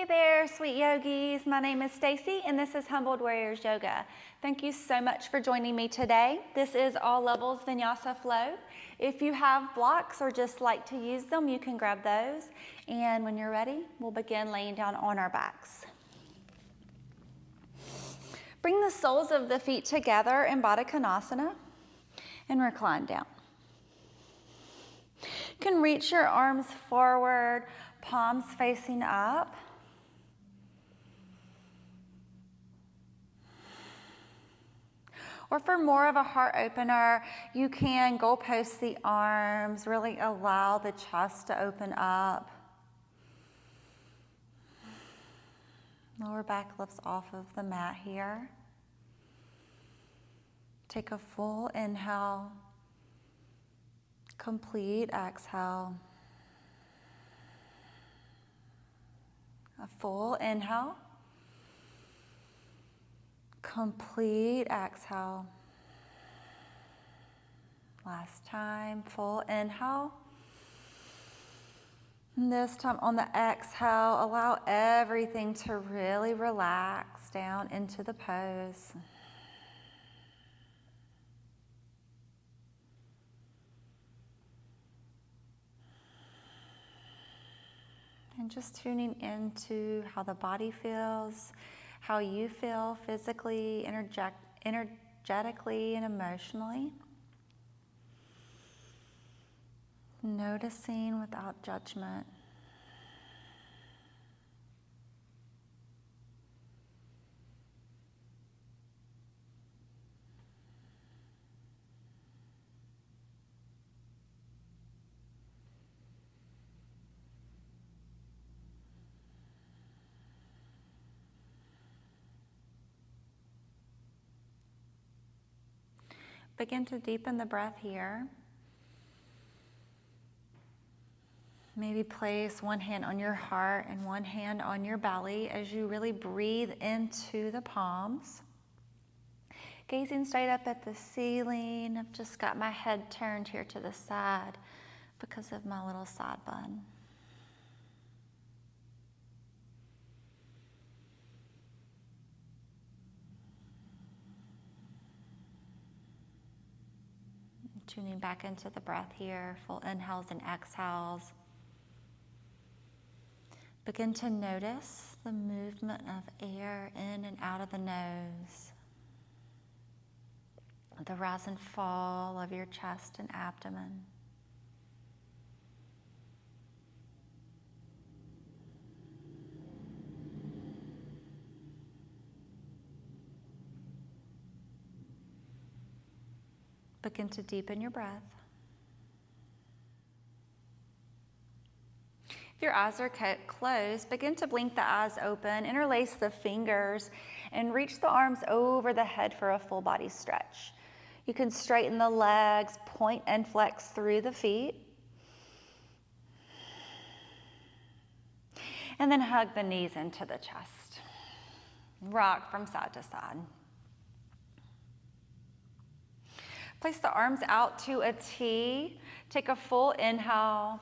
Hey there, sweet yogis. My name is Stacy and this is Humbled Warriors Yoga. Thank you so much for joining me today. This is all levels Vinyasa Flow. If you have blocks or just like to use them, you can grab those. And when you're ready, we'll begin laying down on our backs. Bring the soles of the feet together in Baddha Konasana and recline down. You can reach your arms forward, palms facing up. Or for more of a heart opener, you can goalpost the arms, really allow the chest to open up. Lower back lifts off of the mat here. Take a full inhale, complete exhale. A full inhale. Complete exhale. Last time, full inhale. And this time on the exhale, allow everything to really relax down into the pose. And just tuning into how the body feels, how you feel physically, energetically, and emotionally. Noticing without judgment. Begin to deepen the breath here. Maybe place one hand on your heart and one hand on your belly as you really breathe into the palms. Gazing straight up at the ceiling. I've just got my head turned here to the side because of my little side bun. Tuning back into the breath here, full inhales and exhales. Begin to notice the movement of air in and out of the nose, the rise and fall of your chest and abdomen. Begin to deepen your breath. If your eyes are closed, begin to blink the eyes open, interlace the fingers, and reach the arms over the head for a full body stretch. You can straighten the legs, point and flex through the feet. And then hug the knees into the chest. Rock from side to side. Place the arms out to a T. Take a full inhale.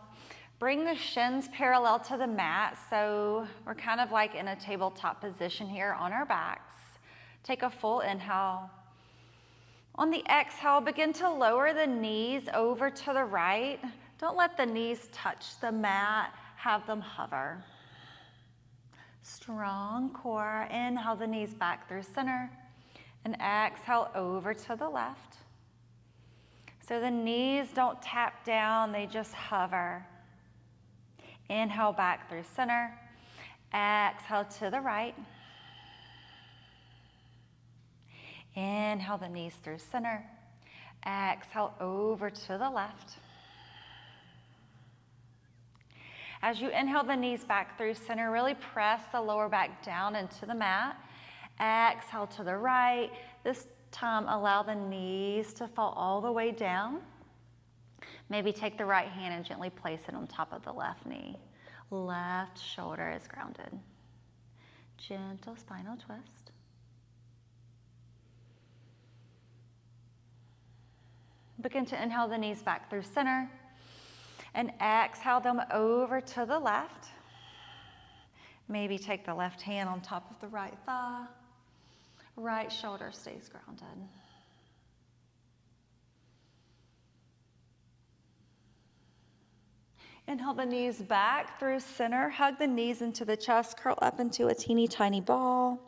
Bring the shins parallel to the mat, so we're kind of like in a tabletop position here on our backs. Take a full inhale. On the exhale, begin to lower the knees over to the right. Don't let the knees touch the mat, have them hover. Strong core. Inhale the knees back through center, and exhale over to the left. So the knees don't tap down, they just hover. Inhale back through center. Exhale to the right. Inhale the knees through center. Exhale over to the left. As you inhale the knees back through center, really press the lower back down into the mat. Exhale to the right. This time, allow the knees to fall all the way down. Maybe take the right hand and gently place it on top of the left knee. Left shoulder is grounded. Gentle spinal twist. Begin to inhale the knees back through center. And exhale them over to the left. Maybe take the left hand on top of the right thigh. Right shoulder stays grounded. Inhale the knees back through center. Hug the knees into the chest. Curl up into a teeny tiny ball.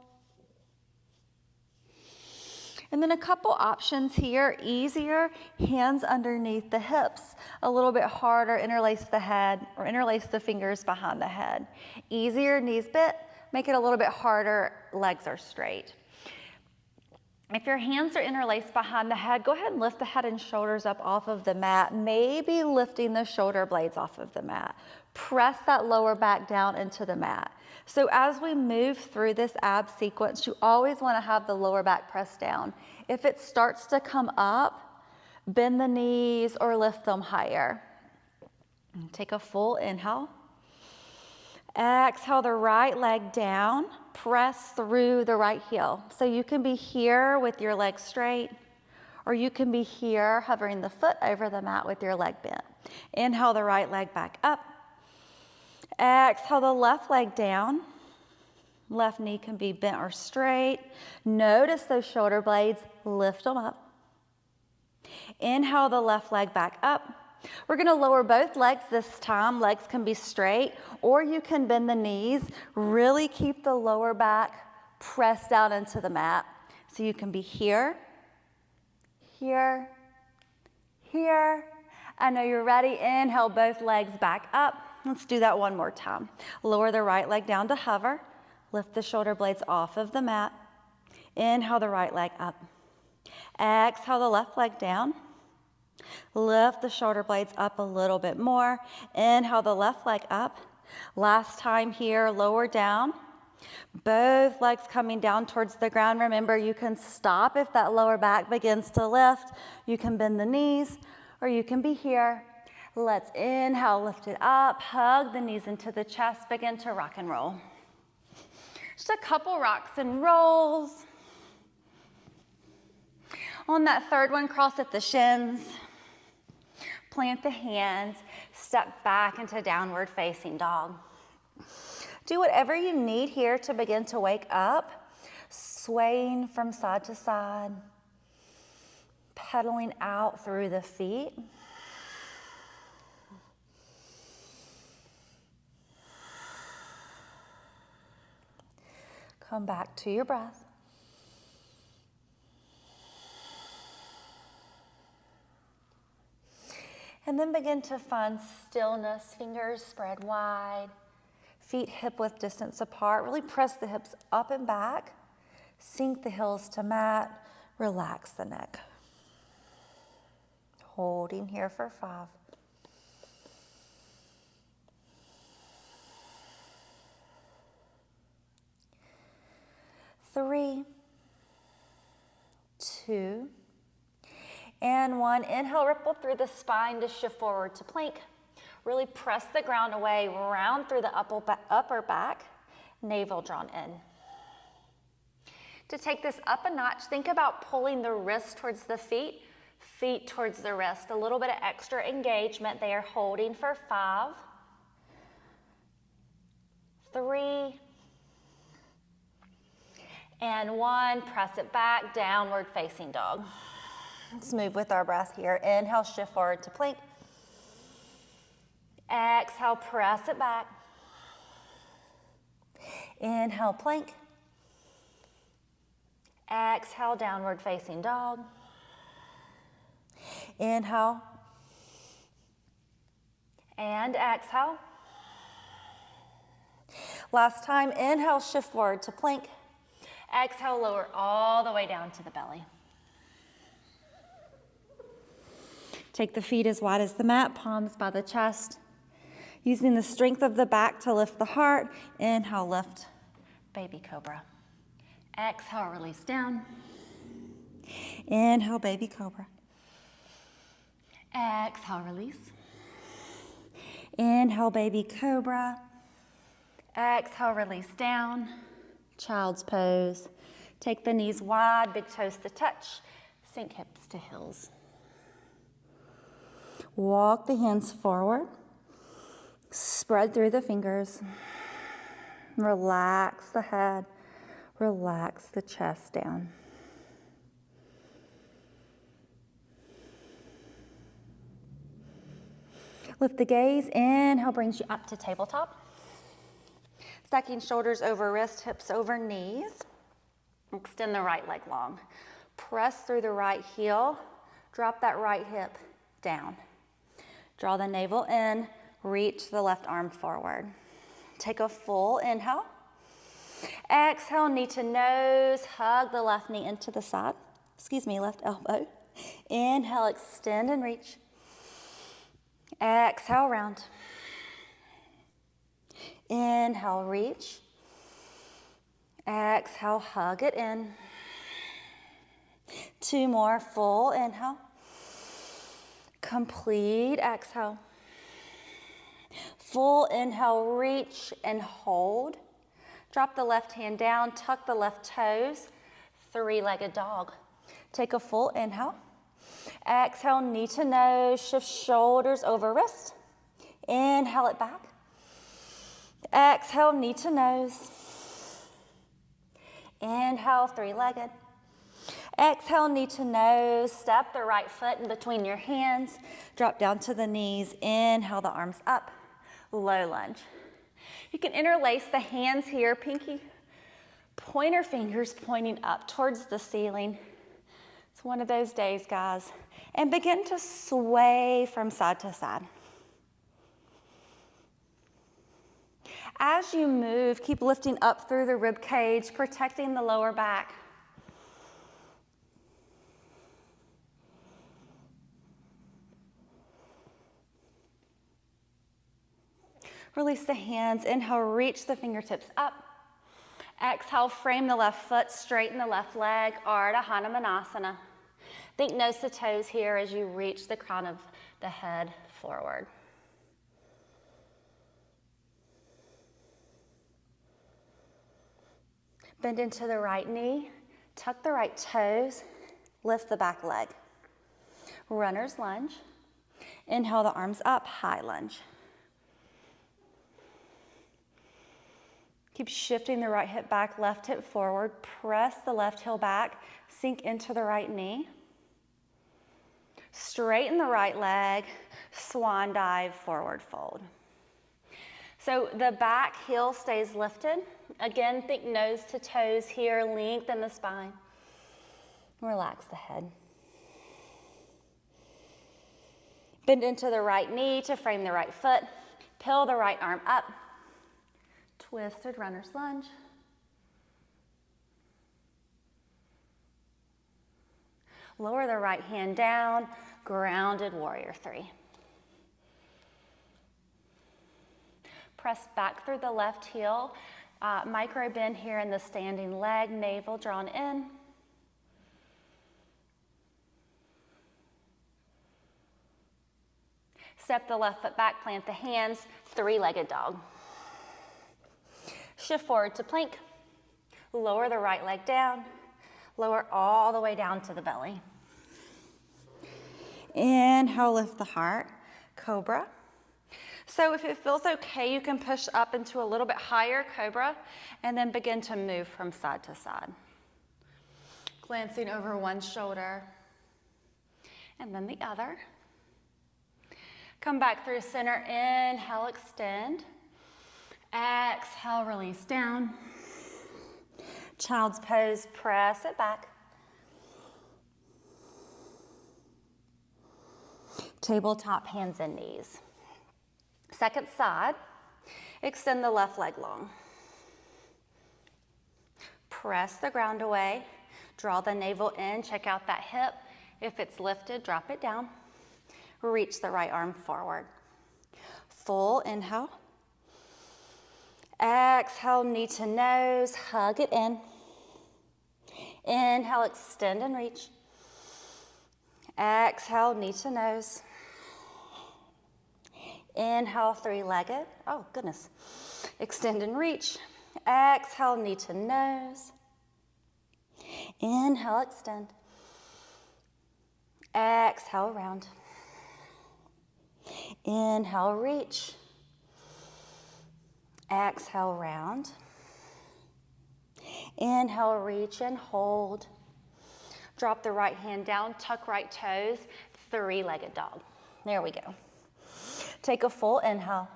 And then a couple options here. Easier, hands underneath the hips. A little bit harder, interlace the head or interlace the fingers behind the head. Easier, knees bent. Make it a little bit harder, legs are straight. If your hands are interlaced behind the head, go ahead and lift the head and shoulders up off of the mat, maybe lifting the shoulder blades off of the mat. Press that lower back down into the mat. So as we move through this ab sequence, you always want to have the lower back pressed down. If it starts to come up, bend the knees or lift them higher. Take a full inhale. Exhale the right leg down, press through the right heel. So you can be here with your legs straight, or you can be here hovering the foot over the mat with your leg bent. Inhale the right leg back up. Exhale the left leg down. Left knee can be bent or straight. Notice those shoulder blades, lift them up. Inhale the left leg back up. We're going to lower both legs this time. Legs can be straight, or you can bend the knees. Really keep the lower back pressed down into the mat. So you can be here, here, here. I know you're ready. Inhale both legs back up. Let's do that one more time. Lower the right leg down to hover. Lift the shoulder blades off of the mat. Inhale the right leg up. Exhale the left leg down. Lift the shoulder blades up a little bit more. Inhale the left leg up. Last time here, lower down. Both legs coming down towards the ground. Remember, you can stop if that lower back begins to lift. You can bend the knees, or you can be here. Let's inhale, lift it up, hug the knees into the chest, begin to rock and roll. Just a couple rocks and rolls. On that third one, cross at the shins. Plant the hands, step back into downward facing dog. Do whatever you need here to begin to wake up, swaying from side to side, pedaling out through the feet. Come back to your breath. And then begin to find stillness, fingers spread wide, feet hip-width distance apart. Really press the hips up and back, sink the heels to mat, relax the neck. Holding here for 5. 3, 2, and 1. Inhale, ripple through the spine to shift forward to plank. Really press the ground away, round through the upper back, navel drawn in. To take this up a notch, think about pulling the wrist towards the feet, feet towards the wrist. A little bit of extra engagement there, holding for 5, 3, and 1. Press it back, downward facing dog. Let's move with our breath here. Inhale, shift forward to plank. Exhale, press it back. Inhale, plank. Exhale, downward facing dog. Inhale. And exhale. Last time, inhale, shift forward to plank. Exhale, lower all the way down to the belly. Take the feet as wide as the mat, palms by the chest. Using the strength of the back to lift the heart. Inhale, lift, baby cobra. Exhale, release down. Inhale, baby cobra. Exhale, release. Inhale, baby cobra. Exhale, release down. Child's pose. Take the knees wide, big toes to touch. Sink hips to heels. Walk the hands forward. Spread through the fingers. Relax the head, relax the chest down. Lift the gaze, inhale brings you up to tabletop. Stacking shoulders over wrist, hips over knees. Extend the right leg long. Press through the right heel, drop that right hip down. Draw the navel in, reach the left arm forward. Take a full inhale. Exhale, knee to nose, hug the left knee into the side. Left elbow. Inhale, extend and reach. Exhale, round. Inhale, reach. Exhale, hug it in. 2 more, full inhale. Complete exhale. Full inhale, reach and hold. Drop the left hand down, tuck the left toes. 3-legged dog. Take a full inhale. Exhale, knee to nose, shift shoulders over wrist. Inhale it back. Exhale, knee to nose. Inhale, 3-legged. Exhale, knee to nose. Step the right foot in between your hands. Drop down to the knees. Inhale, the arms up. Low lunge. You can interlace the hands here, pinky, pointer fingers pointing up towards the ceiling. It's one of those days, guys. And begin to sway from side to side. As you move, keep lifting up through the rib cage, protecting the lower back. Release the hands. Inhale, reach the fingertips up. Exhale, frame the left foot, straighten the left leg, Ardha Hanumanasana. Think nose to toes here as you reach the crown of the head forward. Bend into the right knee, tuck the right toes, lift the back leg. Runner's lunge. Inhale the arms up, high lunge. Keep shifting the right hip back, left hip forward. Press the left heel back, sink into the right knee. Straighten the right leg, swan dive, forward fold. So the back heel stays lifted. Again, think nose to toes here, lengthen the spine. Relax the head. Bend into the right knee to frame the right foot. Peel the right arm up. Twisted runner's lunge. Lower the right hand down, grounded warrior 3. Press back through the left heel. Micro bend here in the standing leg, navel drawn in. Step the left foot back, plant the hands, 3-legged dog. Shift forward to plank. Lower the right leg down. Lower all the way down to the belly. Inhale, lift the heart, cobra. So if it feels okay, you can push up into a little bit higher cobra and then begin to move from side to side. Glancing over one shoulder and then the other. Come back through center, inhale, extend. Exhale, release down. Child's pose, press it back. Tabletop, hands and knees. Second side, extend the left leg long. Press the ground away, draw the navel in, check out that hip. If it's lifted, drop it down. Reach the right arm forward. Full inhale. Exhale, knee to nose, hug it in. Inhale, extend and reach. Exhale, knee to nose. Inhale, 3-legged. Oh, goodness. Extend and reach. Exhale, knee to nose. Inhale, extend. Exhale, round. Inhale, reach. Exhale, round. Inhale, reach and hold. Drop the right hand down, tuck right toes, three-legged dog. There we go. Take a full inhale.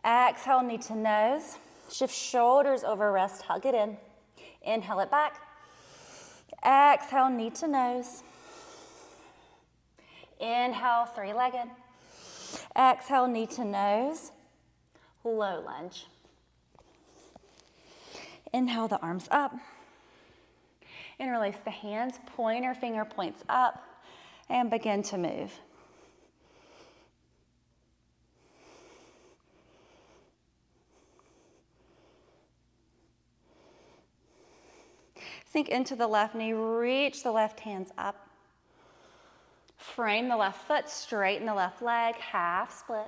Exhale, knee to nose. Shift shoulders over rest, hug it in. Inhale it back. Exhale, knee to nose. Inhale, three-legged. Exhale, knee to nose. Low lunge. Inhale the arms up. Interlace the hands, pointer finger points up, and begin to move. Sink into the left knee, reach the left hands up. Frame the left foot, straighten the left leg, half split.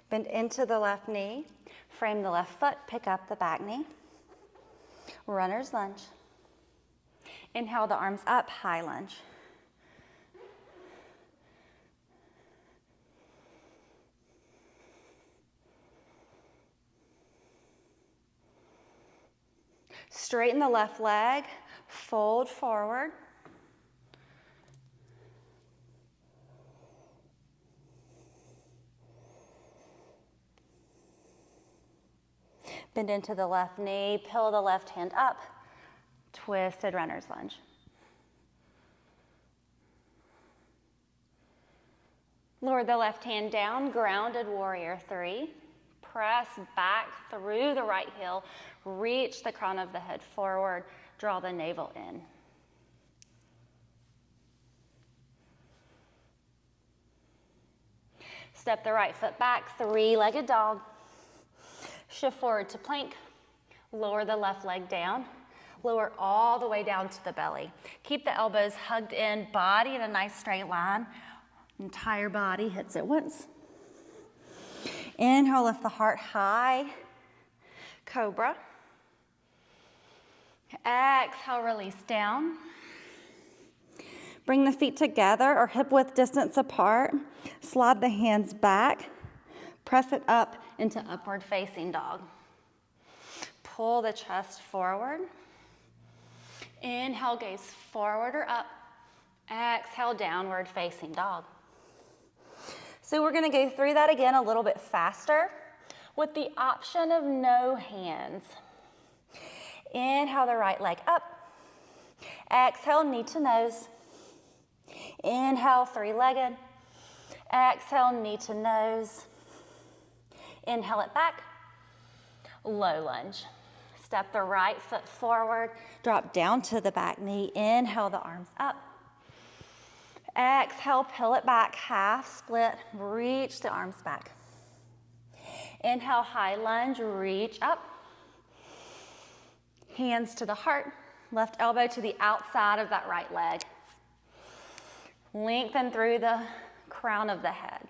Bend into the left knee, frame the left foot, pick up the back knee. Runner's lunge. Inhale the arms up, high lunge. Straighten the left leg, fold forward. Bend into the left knee, peel the left hand up, twisted runner's lunge. Lower the left hand down, grounded warrior three. Press back through the right heel, reach the crown of the head forward, draw the navel in. Step the right foot back, three-legged dog. Shift forward to plank, lower the left leg down, lower all the way down to the belly. Keep the elbows hugged in, body in a nice straight line. Entire body hits it once. Inhale, lift the heart high, cobra. Exhale, release down. Bring the feet together or hip width distance apart. Slide the hands back. Press it up into upward facing dog. Pull the chest forward. Inhale, gaze forward or up. Exhale, downward facing dog. So we're gonna go through that again a little bit faster with the option of no hands. Inhale the right leg up. Exhale, knee to nose. Inhale, three-legged. Exhale, knee to nose. Inhale it back. Low lunge. Step the right foot forward. Drop down to the back knee. Inhale the arms up. Exhale, peel it back, half split. Reach the arms back. Inhale, high lunge, reach up. Hands to the heart. Left elbow to the outside of that right leg. Lengthen through the crown of the head.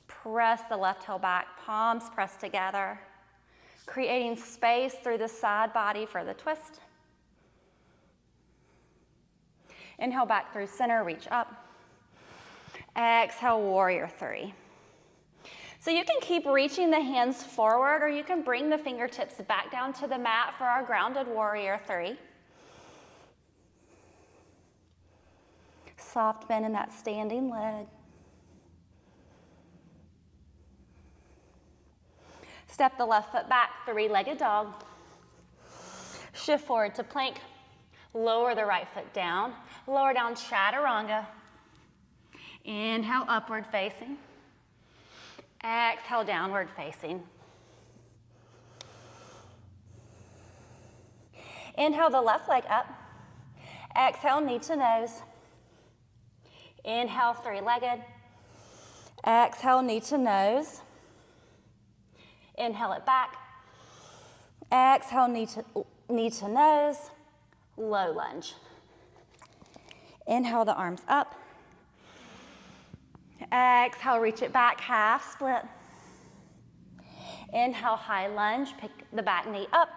Press the left heel back, palms pressed together, creating space through the side body for the twist. Inhale back through center, reach up. Exhale, warrior three. So you can keep reaching the hands forward, or you can bring the fingertips back down to the mat for our grounded warrior three. Soft bend in that standing leg. Step the left foot back, three-legged dog. Shift forward to plank. Lower the right foot down. Lower down, chaturanga. Inhale, upward facing. Exhale, downward facing. Inhale the left leg up. Exhale, knee to nose. Inhale, three-legged. Exhale, knee to nose. Inhale it back. Exhale, knee to nose. Low lunge. Inhale the arms up. Exhale, reach it back, half split. Inhale, high lunge, pick the back knee up.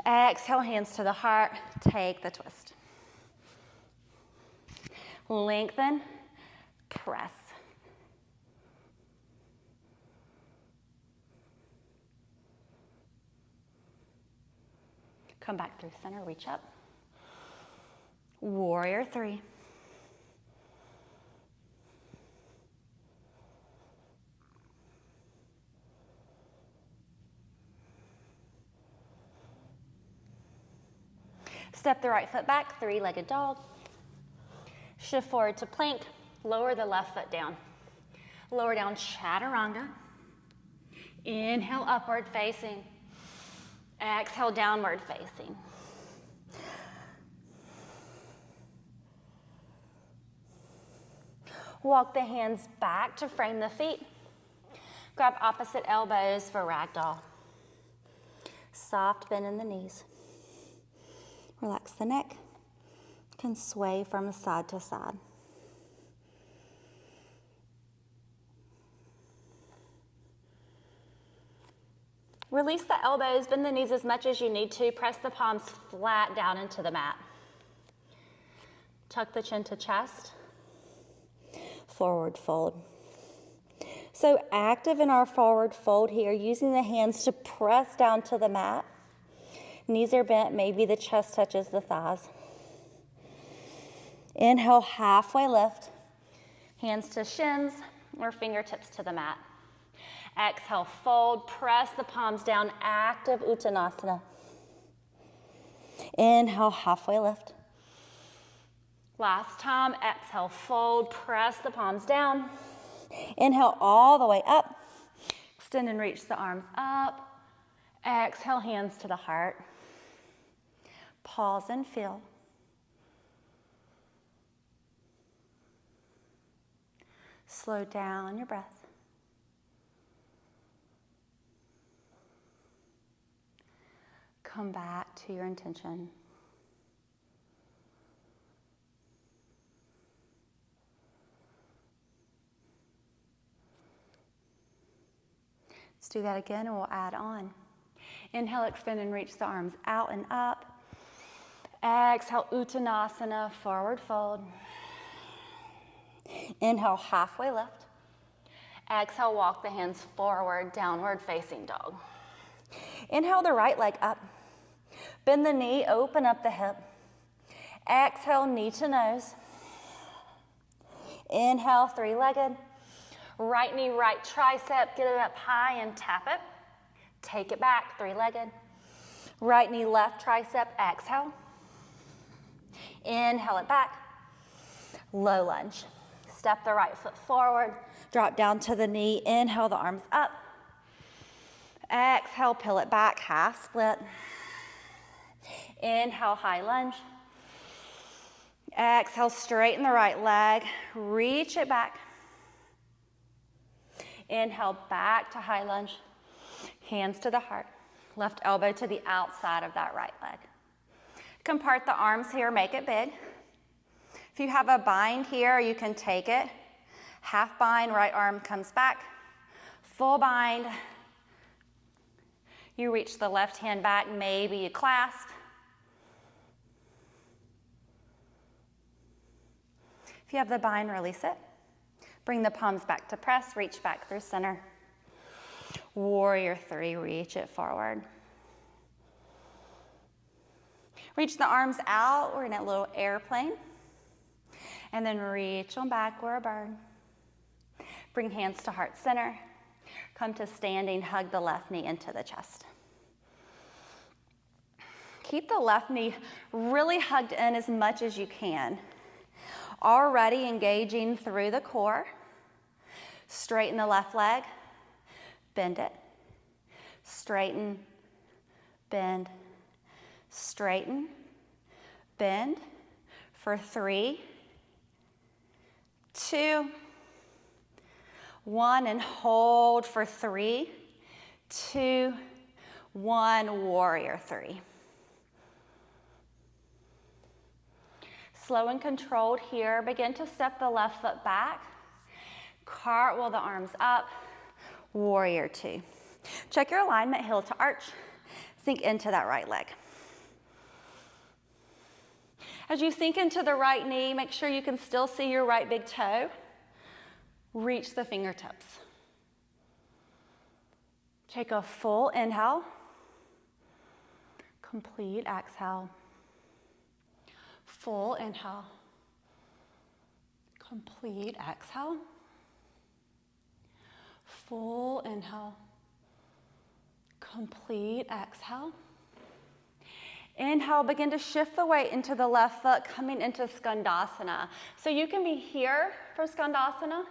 Exhale, hands to the heart, take the twist. Lengthen, press. Come back through center, reach up. Warrior three. Step the right foot back, three-legged dog. Shift forward to plank, lower the left foot down. Lower down, chaturanga. Inhale, upward facing. Exhale, downward facing. Walk the hands back to frame the feet. Grab opposite elbows for ragdoll. Soft bend in the knees. Relax the neck. Can sway from side to side. Release the elbows, bend the knees as much as you need to. Press the palms flat down into the mat. Tuck the chin to chest. Forward fold. So active in our forward fold here, using the hands to press down to the mat. Knees are bent, maybe the chest touches the thighs. Inhale, halfway lift. Hands to shins or fingertips to the mat. Exhale, fold, press the palms down, active Uttanasana. Inhale, halfway lift. Last time, exhale, fold, press the palms down. Inhale all the way up. Extend and reach the arms up. Exhale, hands to the heart. Pause and feel. Slow down your breath. Come back to your intention. Let's do that again and we'll add on. Inhale, extend and reach the arms out and up. Exhale, Uttanasana, forward fold. Inhale, halfway lift. Exhale, walk the hands forward, downward facing dog. Inhale the right leg up. Bend the knee, open up the hip. Exhale, knee to nose. Inhale, three-legged. Right knee, right tricep, get it up high and tap it. Take it back, three-legged. Right knee, left tricep, exhale. Inhale it back. Low lunge. Step the right foot forward, drop down to the knee, inhale the arms up. Exhale, peel it back, half split. Inhale, high lunge. Exhale, straighten the right leg, reach it back. Inhale, back to high lunge. Hands to the heart. Left elbow to the outside of that right leg. You can part the arms here, make it big. If you have a bind here, you can take it. Half bind, right arm comes back. Full bind. You reach the left hand back, maybe you clasp. If you have the bind, release it. Bring the palms back to press, reach back through center. Warrior three, reach it forward. Reach the arms out, we're in a little airplane. And then reach on back, we're a bird. Bring hands to heart center. Come to standing, hug the left knee into the chest. Keep the left knee really hugged in as much as you can. Already engaging through the core. Straighten the left leg, bend it. Straighten, bend, straighten, bend for 3, 2, 1, and hold for 3, 2, 1, warrior three. Slow and controlled here. Begin to step the left foot back. Cartwheel the arms up. Warrior two. Check your alignment, heel to arch. Sink into that right leg. As you sink into the right knee, make sure you can still see your right big toe. Reach the fingertips. Take a full inhale. Complete exhale. Full inhale. Complete exhale. Full inhale. Complete exhale. Inhale, begin to shift the weight into the left foot, coming into Skandasana. So you can be here for Skandasana.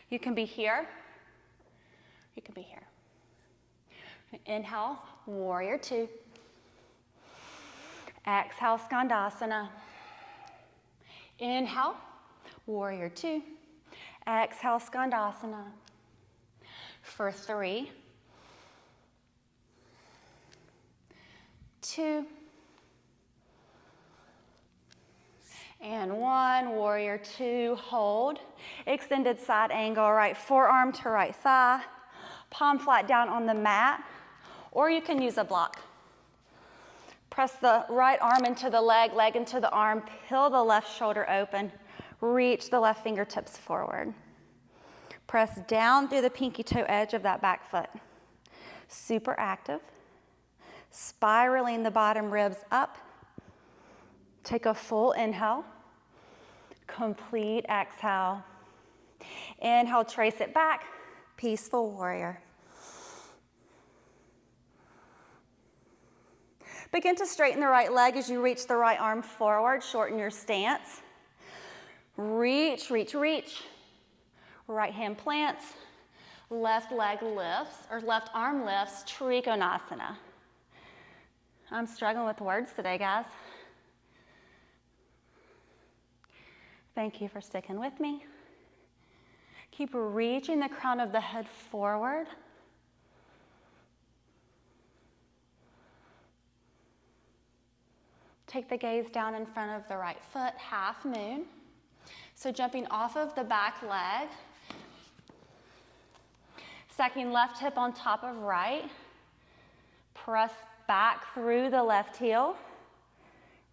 You can be here. You can be here. Inhale, warrior two. Exhale, Skandasana. Inhale, warrior two. Exhale, Skandasana. For 3, 2, and 1, warrior two, hold. Extended side angle, right forearm to right thigh, palm flat down on the mat, or you can use a block. Press the right arm into the leg, leg into the arm, peel the left shoulder open, reach the left fingertips forward. Press down through the pinky toe edge of that back foot. Super active. Spiraling the bottom ribs up. Take a full inhale. Complete exhale. Inhale, trace it back. Peaceful warrior. Begin to straighten the right leg as you reach the right arm forward. Shorten your stance. Reach, reach, reach. Right hand plants. Left leg lifts, or left arm lifts, Trikonasana. I'm struggling with words today, guys. Thank you for sticking with me. Keep reaching the crown of the head forward. Take the gaze down in front of the right foot, half moon. So jumping off of the back leg, stacking left hip on top of right, press back through the left heel,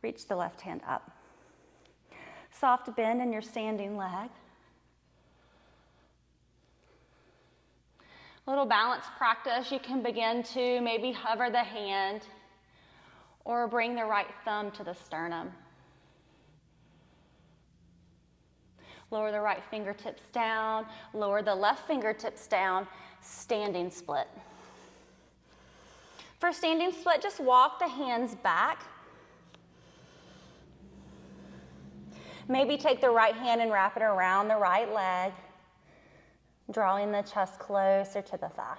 reach the left hand up. Soft bend in your standing leg. Little balance practice, you can begin to maybe hover the hand or bring the right thumb to the sternum. Lower the right fingertips down, lower the left fingertips down, standing split. For standing split, just walk the hands back. Maybe take the right hand and wrap it around the right leg, drawing the chest closer to the thigh.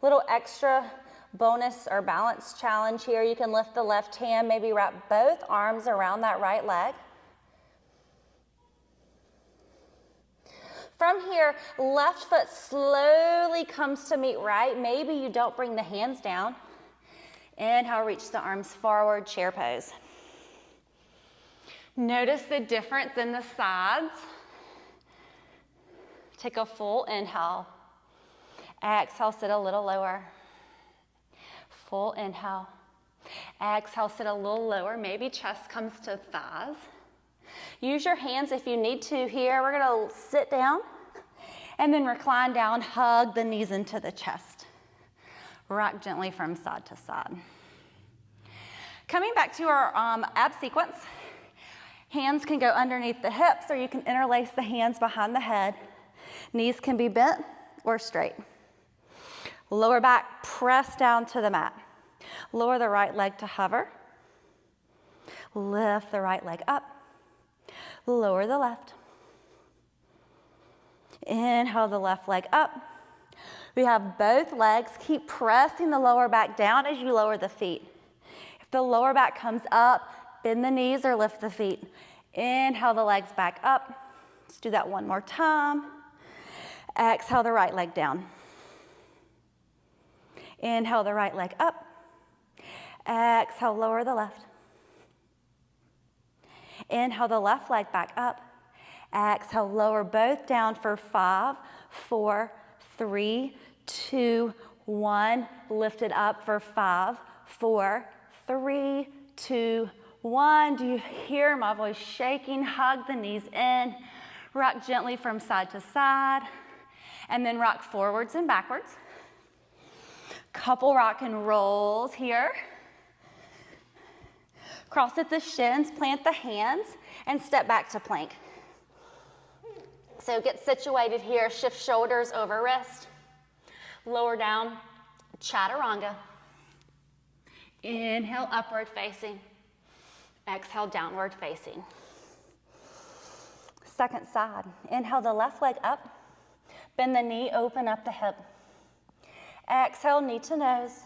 Little extra bonus or balance challenge here. You can lift the left hand, maybe wrap both arms around that right leg. From here, left foot slowly comes to meet right. Maybe you don't bring the hands down. Inhale, reach the arms forward, chair pose. Notice the difference in the sides. Take a full inhale. Exhale, sit a little lower. Full inhale. Exhale, sit a little lower. Maybe chest comes to thighs. Use your hands if you need to here. We're going to sit down and then recline down, hug the knees into the chest. Rock gently from side to side. Coming back to our ab sequence, hands can go underneath the hips or you can interlace the hands behind the head. Knees can be bent or straight. Lower back, press down to the mat. Lower the right leg to hover. Lift the right leg up. Lower the left. Inhale the left leg up. We have both legs. Keep pressing the lower back down as you lower the feet. If the lower back comes up, bend the knees or lift the feet. Inhale the legs back up. Let's do that one more time. Exhale the right leg down. Inhale the right leg up. Exhale, lower the left. Inhale the left leg back up. Exhale, lower both down for 5, 4, 3, 2, 1. Lift it up for 5, 4, 3, 2, 1. Do you hear my voice shaking? Hug the knees in. Rock gently from side to side. And then rock forwards and backwards. Couple rock and rolls here. Cross at the shins, plant the hands, and step back to plank. So get situated here, shift shoulders over wrist. Lower down, chaturanga. Inhale, upward facing. Exhale, downward facing. Second side. Inhale the left leg up. Bend the knee, open up the hip. Exhale, knee to nose.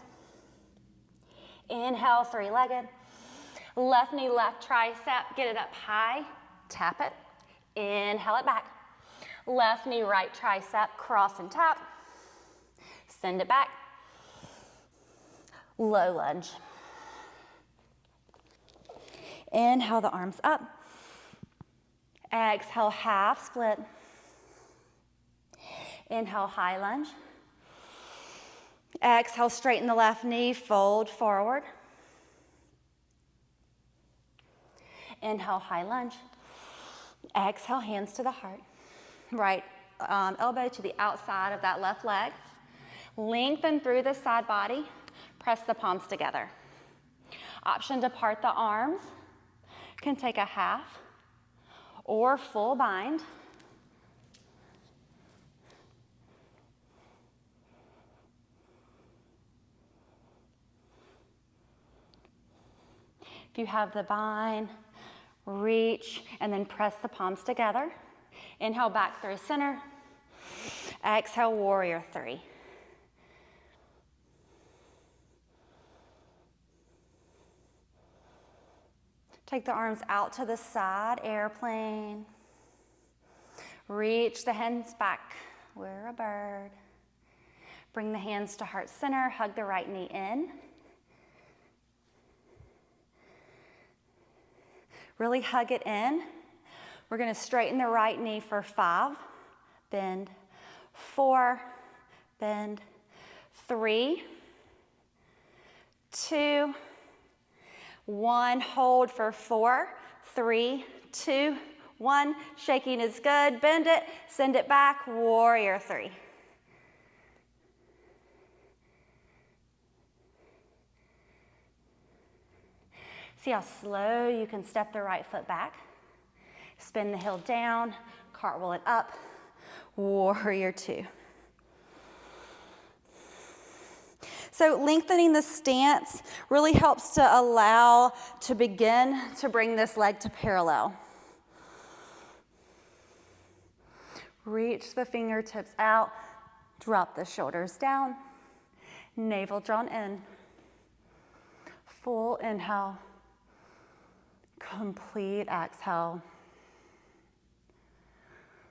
Inhale, three-legged. Left knee, left tricep, get it up high, tap it. Inhale it back. Left knee, right tricep, cross and tap. Send it back. Low lunge. Inhale the arms up. Exhale, half split. Inhale, high lunge. Exhale, straighten the left knee, fold forward. Inhale, high lunge. Exhale, hands to the heart. Right elbow to the outside of that left leg. Lengthen through the side body. Press the palms together. Option to part the arms. Can take a half or full bind. If you have the bind, reach, and then press the palms together. Inhale back through center. Exhale, warrior three. Take the arms out to the side, airplane. Reach the hands back, we're a bird. Bring the hands to heart center, hug the right knee in. Really hug it in. We're gonna straighten the right knee for 5, bend, 4, bend, 3, 2, 1, hold for 4, 3, 2, 1. Shaking is good, bend it, send it back, warrior 3. See how slow you can step the right foot back. Spin the heel down, cartwheel it up, warrior 2. So lengthening the stance really helps to allow to begin to bring this leg to parallel. Reach the fingertips out, drop the shoulders down, navel drawn in. Full inhale, complete exhale.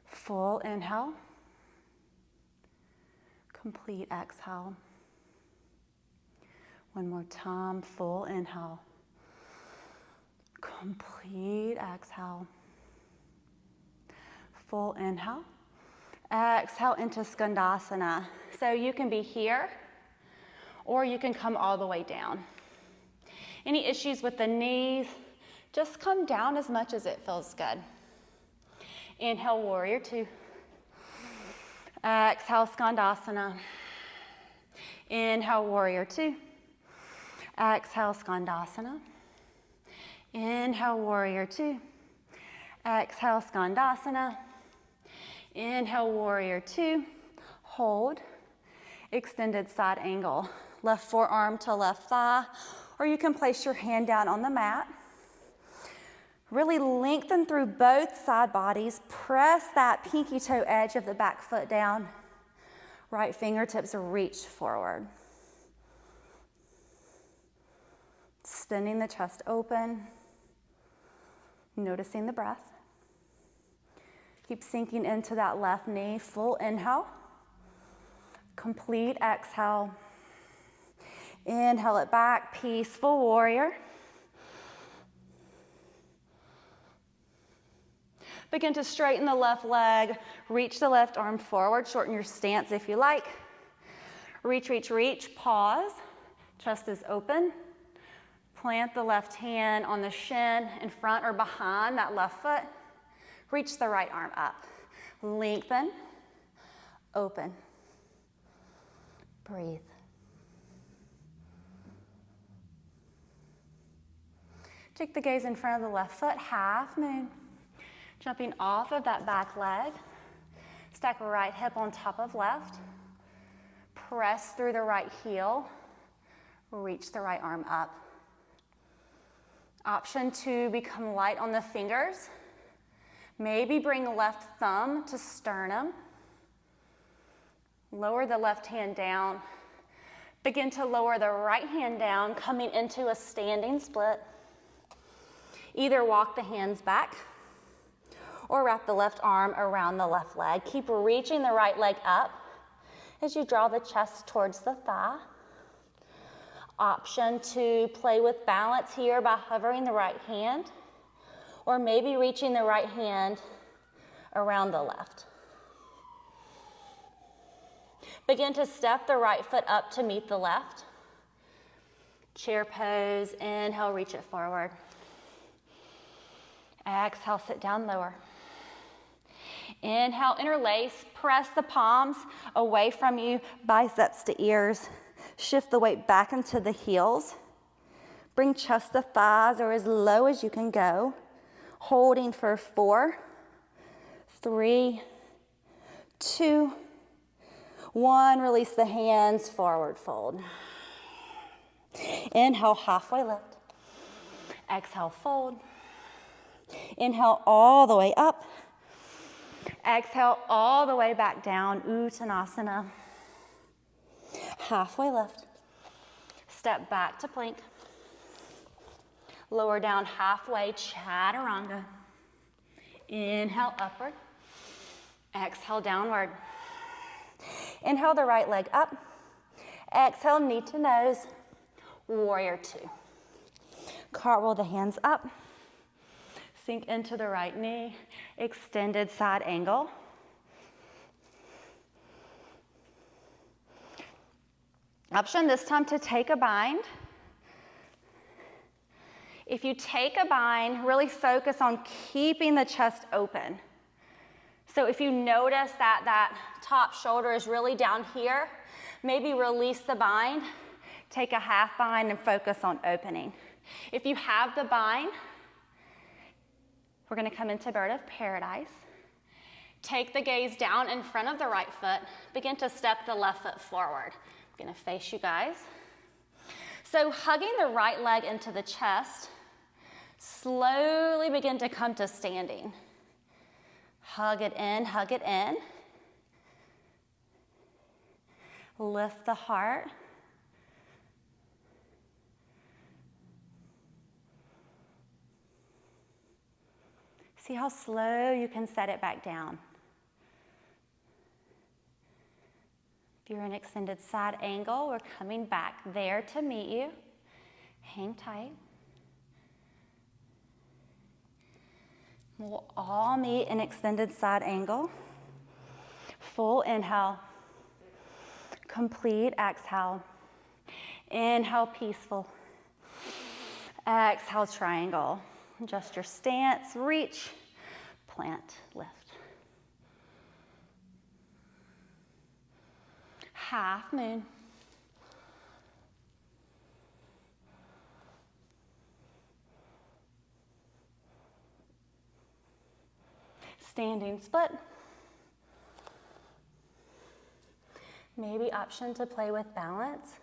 Full inhale, complete exhale. One more time, full inhale, complete exhale. Full inhale, exhale into Skandasana. So you can be here, or you can come all the way down. Any issues with the knees, just come down as much as it feels good. Inhale, warrior 2. Exhale, Skandasana. Inhale, warrior 2. Exhale, Skandasana. Inhale, warrior 2. Exhale, Skandasana. Inhale, warrior 2. Hold. Extended side angle. Left forearm to left thigh, or you can place your hand down on the mat. Really lengthen through both side bodies. Press that pinky toe edge of the back foot down. Right fingertips reach forward. Spinning the chest open. Noticing the breath. Keep sinking into that left knee. Full inhale. Complete exhale. Inhale it back. Peaceful warrior. Begin to straighten the left leg. Reach the left arm forward. Shorten your stance if you like. Reach, reach, reach. Pause. Chest is open. Plant the left hand on the shin in front or behind that left foot. Reach the right arm up. Lengthen. Open. Breathe. Take the gaze in front of the left foot, half moon. Jumping off of that back leg. Stack right hip on top of left. Press through the right heel. Reach the right arm up. Option to become light on the fingers. Maybe bring left thumb to sternum. Lower the left hand down. Begin to lower the right hand down, coming into a standing split. Either walk the hands back or wrap the left arm around the left leg. Keep reaching the right leg up as you draw the chest towards the thigh. Option to play with balance here by hovering the right hand, or maybe reaching the right hand around the left. Begin to step the right foot up to meet the left. Chair pose, inhale, reach it forward. Exhale, sit down lower. Inhale, interlace, press the palms away from you, biceps to ears. Shift the weight back into the heels. Bring chest to thighs or as low as you can go. Holding for 4, 3, 2, 1. Release the hands, forward fold. Inhale, halfway lift. Exhale, fold. Inhale all the way up. Exhale all the way back down, Uttanasana. Halfway lift. Step back to plank. Lower down halfway, chaturanga. Inhale, upward. Exhale, downward. Inhale the right leg up. Exhale, knee to nose. Warrior 2. Cartwheel the hands up. Sink into the right knee. Extended side angle. Option this time to take a bind. If you take a bind, really focus on keeping the chest open. So if you notice that top shoulder is really down here, maybe release the bind, take a half bind and focus on opening. If you have the bind, we're gonna come into Bird of Paradise. Take the gaze down in front of the right foot. Begin to step the left foot forward. I'm gonna face you guys. So hugging the right leg into the chest, slowly begin to come to standing. Hug it in, hug it in. Lift the heart. See how slow you can set it back down. If you're in extended side angle, we're coming back there to meet you. Hang tight. We'll all meet in extended side angle. Full inhale. Complete exhale. Inhale, peaceful. Exhale, triangle. Adjust your stance, reach, plant, lift. Half moon. Standing split. Maybe option to play with balance.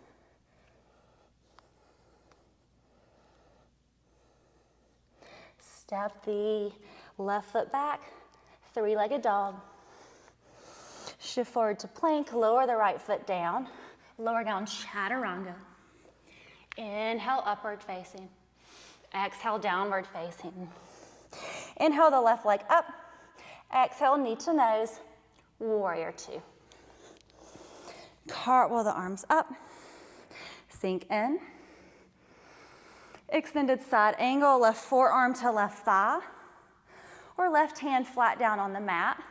Step the left foot back, three-legged dog. Shift forward to plank, lower the right foot down, lower down chaturanga. Inhale, upward facing. Exhale, downward facing. Inhale the left leg up. Exhale, knee to nose, warrior 2. Cartwheel the arms up, sink in. Extended side angle, left forearm to left thigh, or left hand flat down on the mat.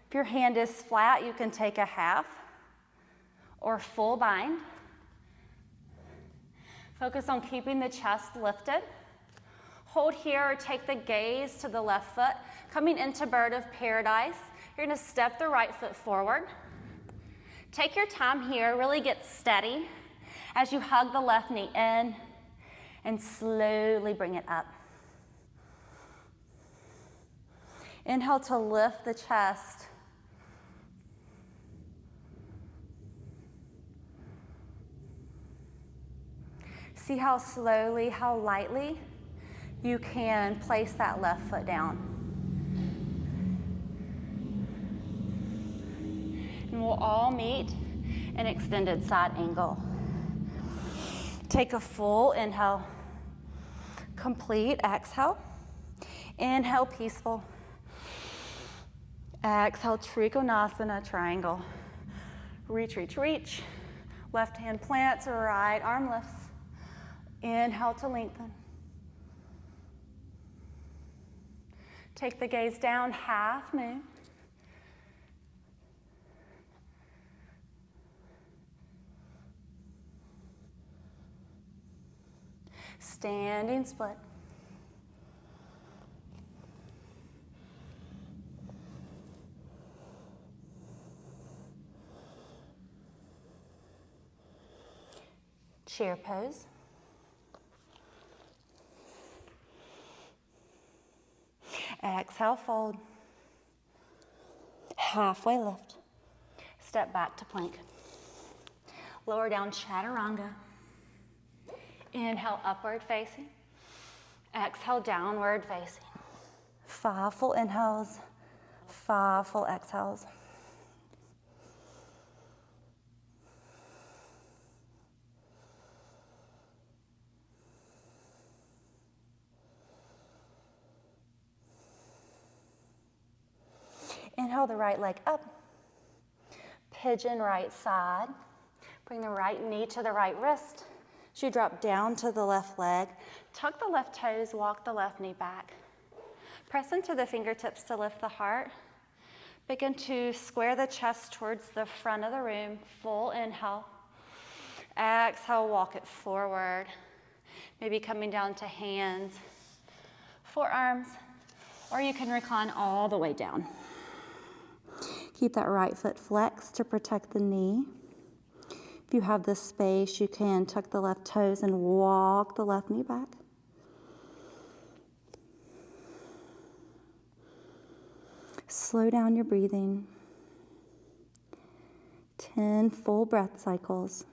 If your hand is flat, you can take a half or full bind. Focus on keeping the chest lifted. Hold here or take the gaze to the left foot. Coming into Bird of Paradise, you're gonna step the right foot forward. Take your time here, really get steady as you hug the left knee in and slowly bring it up. Inhale to lift the chest. See how slowly, how lightly you can place that left foot down. And we'll all meet an extended side angle. Take a full inhale. Complete exhale. Inhale, peaceful. Exhale, Trikonasana, triangle. Reach, reach, reach. Left hand plants, right arm lifts. Inhale to lengthen. Take the gaze down, half moon. Standing split. Chair pose. Exhale, fold. Halfway lift. Step back to plank. Lower down, chaturanga. Inhale, upward facing. Exhale, downward facing. 5 full inhales, 5 full exhales. Inhale the right leg up. Pigeon right side. Bring the right knee to the right wrist. As you drop down to the left leg, tuck the left toes, walk the left knee back. Press into the fingertips to lift the heart. Begin to square the chest towards the front of the room. Full inhale. Exhale, walk it forward. Maybe coming down to hands, forearms, or you can recline all the way down. Keep that right foot flexed to protect the knee. If you have the space, you can tuck the left toes and walk the left knee back. Slow down your breathing. 10 full breath cycles.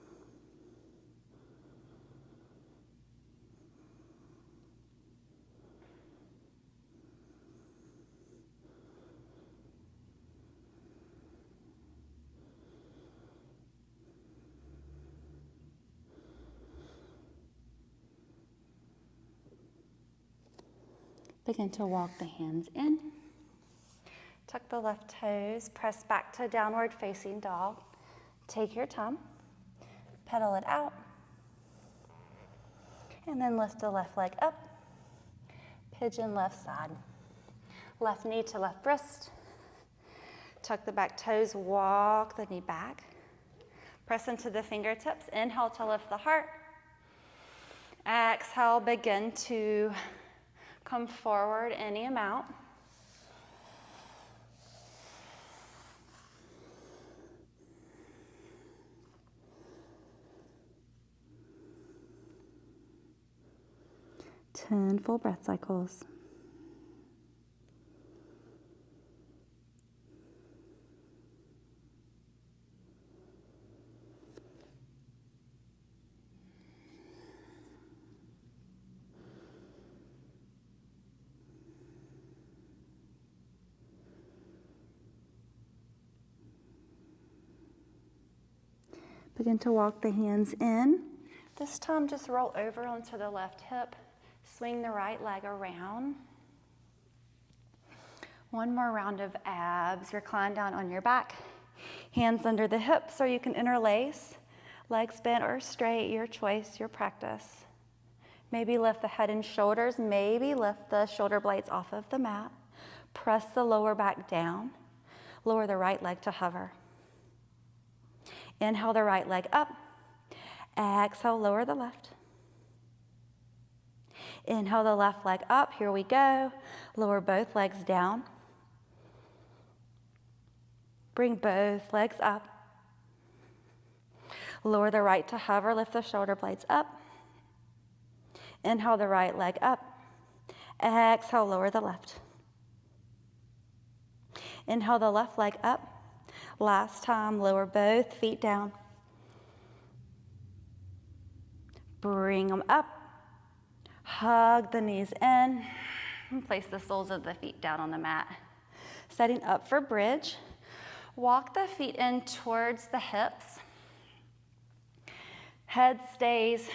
Begin to walk the hands in. Tuck the left toes, press back to downward facing dog. Take your time, pedal it out, and then lift the left leg up. Pigeon left side. Left knee to left wrist. Tuck the back toes, walk the knee back. Press into the fingertips. Inhale to lift the heart. Exhale, begin to come forward any amount. Ten full breath cycles. Begin to walk the hands in. This time just roll over onto the left hip. Swing the right leg around. One more round of abs. Recline down on your back. Hands under the hips, or you can interlace. Legs bent or straight, your choice, your practice. Maybe lift the head and shoulders. Maybe lift the shoulder blades off of the mat. Press the lower back down. Lower the right leg to hover. Inhale the right leg up. Exhale, lower the left. Inhale the left leg up. Here we go. Lower both legs down. Bring both legs up. Lower the right to hover. Lift the shoulder blades up. Inhale the right leg up. Exhale, lower the left. Inhale the left leg up. Last time, lower both feet down. Bring them up. Hug the knees in. And place the soles of the feet down on the mat. Setting up for bridge. Walk the feet in towards the hips. Head stays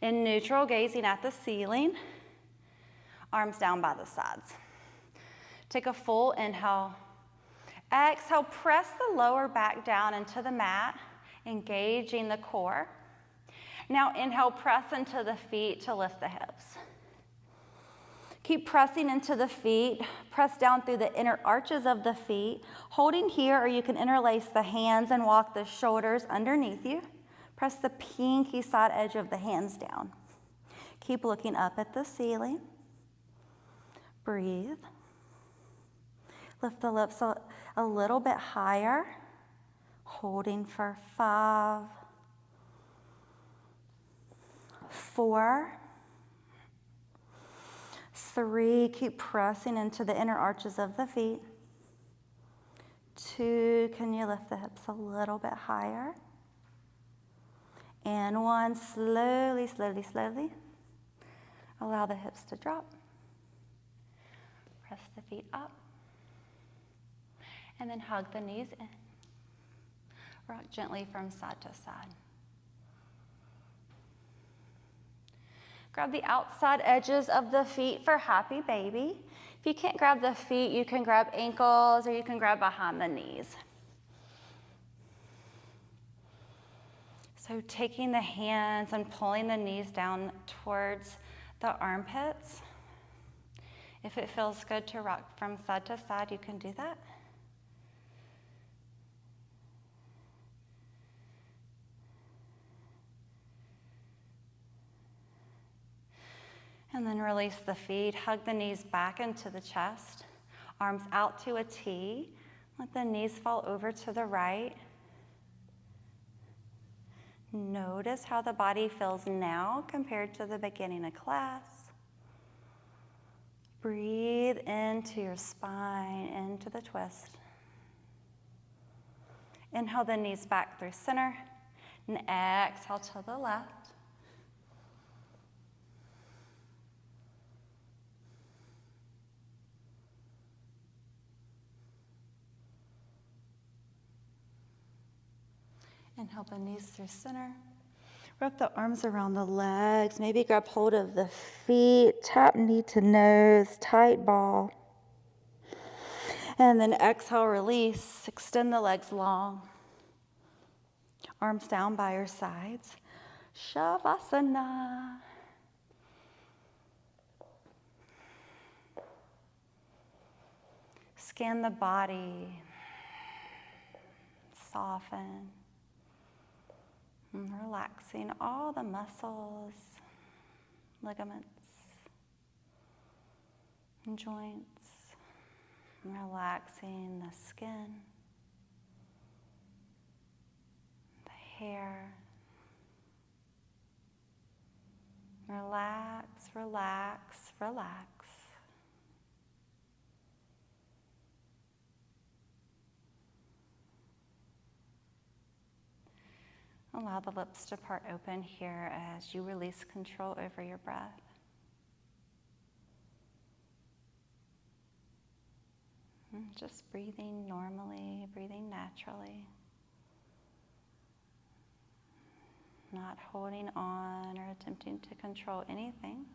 in neutral, gazing at the ceiling. Arms down by the sides. Take a full inhale. Exhale, press the lower back down into the mat, engaging the core. Now inhale, press into the feet to lift the hips. Keep pressing into the feet. Press down through the inner arches of the feet. Holding here, or you can interlace the hands and walk the shoulders underneath you. Press the pinky side edge of the hands down. Keep looking up at the ceiling. Breathe. Lift the lips a little bit higher. Holding for 5, 4, 3, keep pressing into the inner arches of the feet. 2, can you lift the hips a little bit higher? And 1, slowly, slowly, slowly. Allow the hips to drop. Press the feet up. And then hug the knees in. Rock gently from side to side. Grab the outside edges of the feet for happy baby. If you can't grab the feet, you can grab ankles or you can grab behind the knees. So taking the hands and pulling the knees down towards the armpits. If it feels good to rock from side to side, you can do that. And then release the feet, hug the knees back into the chest, arms out to a T. Let the knees fall over to the right. Notice how the body feels now compared to the beginning of class. Breathe into your spine, into the twist. Inhale the knees back through center, and exhale to the left. Inhale the knees through center. Wrap the arms around the legs. Maybe grab hold of the feet. Tap knee to nose. Tight ball. And then exhale, release. Extend the legs long. Arms down by your sides. Shavasana. Scan the body. Soften. And relaxing all the muscles, ligaments, and joints. And relaxing the skin, the hair. Relax, relax, relax. Allow the lips to part open here as you release control over your breath. Just breathing normally, breathing naturally. Not holding on or attempting to control anything.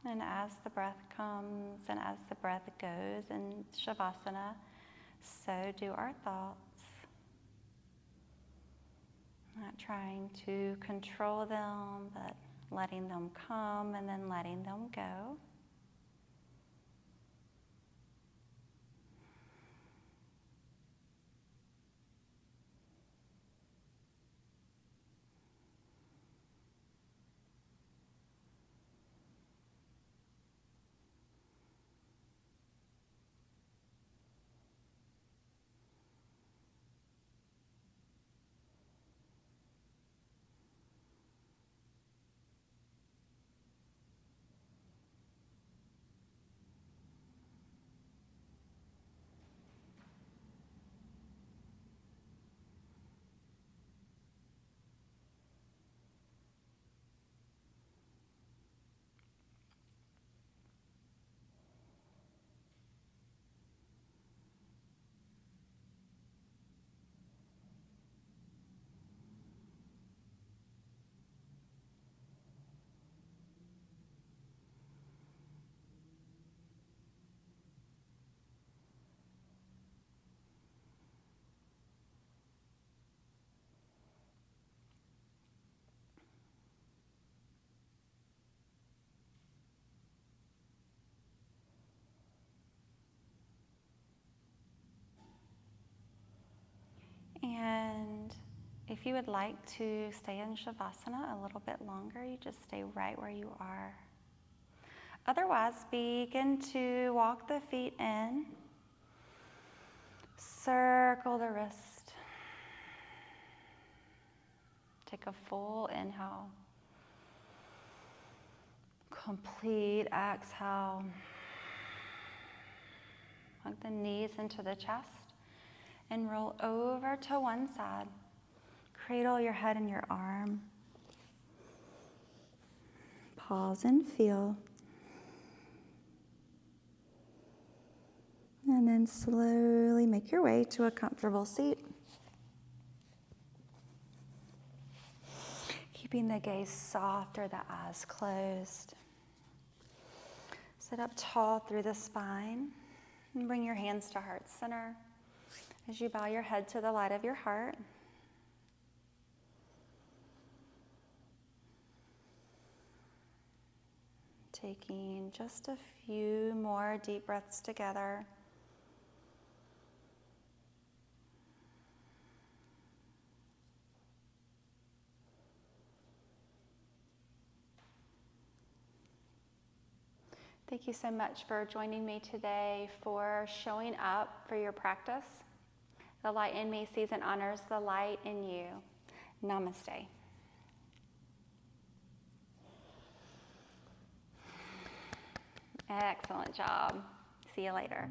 And as the breath comes and as the breath goes in Shavasana, so do our thoughts. Not trying to control them, but letting them come and then letting them go. If you would like to stay in Shavasana a little bit longer, you just stay right where you are. Otherwise, begin to walk the feet in. Circle the wrist. Take a full inhale. Complete exhale. Hug the knees into the chest and roll over to one side. Cradle your head in your arm. Pause and feel. And then slowly make your way to a comfortable seat. Keeping the gaze soft or the eyes closed. Sit up tall through the spine and bring your hands to heart center as you bow your head to the light of your heart. Taking just a few more deep breaths together. Thank you so much for joining me today, for showing up for your practice. The light in me sees and honors the light in you. Namaste. Excellent job. See you later.